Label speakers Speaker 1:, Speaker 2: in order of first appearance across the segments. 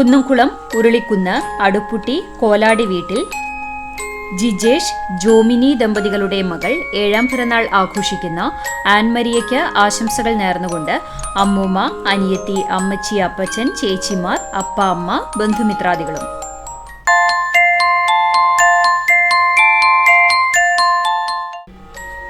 Speaker 1: കുന്നംകുളം ഉരുളിക്കുന്ന് അടുപ്പുട്ടി കോലാടി വീട്ടിൽ ജിജേഷ് ജോമിനി ദമ്പതികളുടെ മകൾ 7ാം പിറന്നാൾ ആഘോഷിക്കുന്ന ആൻമരിയയ്ക്ക് ആശംസകൾ നേർന്നുകൊണ്ട് അമ്മൂമ്മ, അനിയത്തി, അമ്മച്ചി, അപ്പച്ചൻ, ചേച്ചിമാർ, അപ്പ, അമ്മ, ബന്ധുമിത്രാദികളും.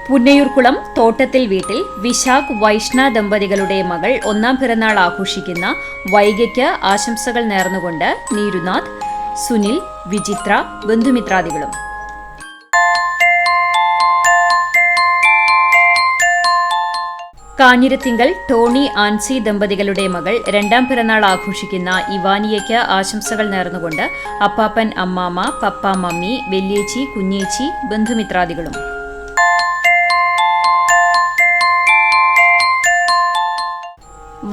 Speaker 1: പുന്നയൂർക്കുളം തോട്ടത്തിൽ വീട്ടിൽ വിശാഖ് വൈഷ്ണ ദമ്പതികളുടെ മകൾ 1ാം പിറന്നാൾ ആഘോഷിക്കുന്ന വൈഗയ്ക്ക് ആശംസകൾ നേർന്നുകൊണ്ട് നീരുനാഥ്, സുനിൽ, വിചിത്ര, ബന്ധുമിത്രാദികളും. കാഞ്ഞിരത്തിങ്കൽ ടോണി ആൻസി ദമ്പതികളുടെ മകൾ 2ാം പിറന്നാൾ ആഘോഷിക്കുന്ന ഇവാനിയയ്ക്ക് ആശംസകൾ നേർന്നുകൊണ്ട് അപ്പാപ്പൻ, അമ്മാമ്മ, പപ്പ, മമ്മി, വല്യേച്ചി, കുഞ്ഞേച്ചി, ബന്ധുമിത്രാദികളും.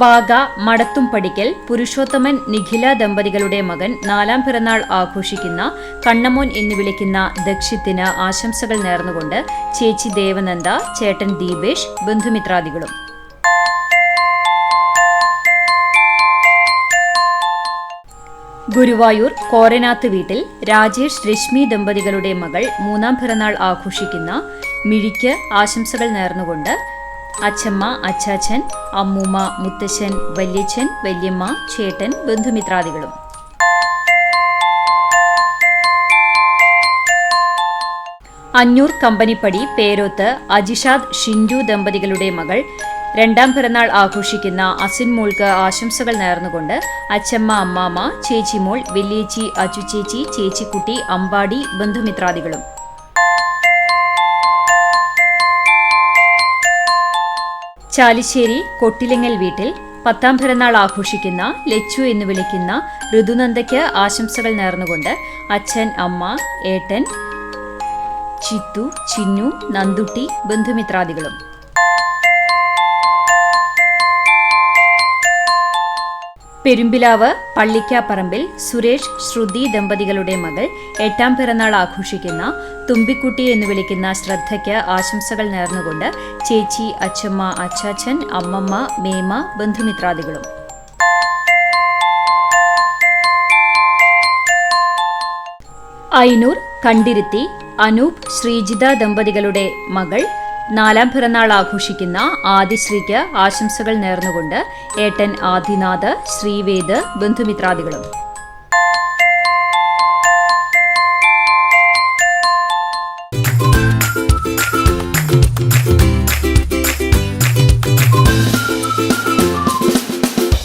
Speaker 1: വാഗ മടത്തുംപടിക്കൽ പുരുഷോത്തമൻ നിഖില ദമ്പതികളുടെ മകൻ 4ാം പിറന്നാൾ ആഘോഷിക്കുന്ന കണ്ണമോൻ എന്ന് വിളിക്കുന്ന ദക്ഷിത്തിന് ആശംസകൾ നേർന്നുകൊണ്ട് ചേച്ചി ദേവനന്ദ, ചേട്ടൻ ദീപേഷ്, ബന്ധുമിത്രാദികളും. ഗുരുവായൂർ കോരനാത്ത് വീട്ടിൽ രാജേഷ് രശ്മി ദമ്പതികളുടെ മകൾ 3ാം പിറന്നാൾ ആഘോഷിക്കുന്ന മിഴിക്ക് ആശംസകൾ നേർന്നുകൊണ്ട് അച്ചമ്മ, അച്ചാച്ചൻ, അമ്മൂമ്മ, മുത്തശ്ശൻ, വല്യച്ഛൻ, വല്യമ്മ, ചേട്ടൻ, ബന്ധുമിത്രാദികളും. അഞ്ഞൂർ കമ്പനിപ്പടി പേരോത്ത് അജിഷാദ് ഷിൻഡു ദമ്പതികളുടെ മകൾ 2ാം പിറന്നാൾ ആഘോഷിക്കുന്ന അസിൻ മോൾക്ക് ആശംസകൾ നേർന്നുകൊണ്ട് അച്ചമ്മ, അമ്മാമ്മ, ചേച്ചിമോൾ, വല്യേച്ചി, അച്ചുചേച്ചി, ചേച്ചിക്കുട്ടി, അമ്പാടി, ബന്ധുമിത്രാദികളും. ചാലിശ്ശേരി കൊട്ടിലിങ്ങൽ വീട്ടിൽ 10ാം പിറന്നാൾ ആഘോഷിക്കുന്ന ലച്ചു എന്ന് വിളിക്കുന്ന ഋതുനന്ദയ്ക്ക് ആശംസകൾ നേർന്നുകൊണ്ട് അച്ഛൻ, അമ്മ, ഏട്ടൻ, ചിത്തു, ചിന്നു, നന്ദുട്ടി, ബന്ധുമിത്രാദികളും. പെരുമ്പിലാവ് പള്ളിക്കാപ്പറമ്പിൽ സുരേഷ് ശ്രുതി ദമ്പതികളുടെ മകൾ 8ാം പിറന്നാൾ ആഘോഷിക്കുന്ന തുമ്പിക്കുട്ടി എന്ന് വിളിക്കുന്ന ശ്രദ്ധയ്ക്ക് ആശംസകൾ നേർന്നുകൊണ്ട് ചേച്ചി, അച്ചമ്മ, അച്ചാച്ചൻ, അമ്മമ്മ, മേമ, ബന്ധുമിത്രാദികളും. ഐനൂർ കണ്ടിരുത്തി അനൂപ് ശ്രീജിത ദമ്പതികളുടെ മകൾ 4ാം പിറന്നാൾ ആഘോഷിക്കുന്ന ആദിശ്രീക്ക് ആശംസകൾ നേർന്നുകൊണ്ട് ഏട്ടൻ ആദിനാഥ്, ശ്രീവേദ്, ബന്ധുമിത്രാദികളും.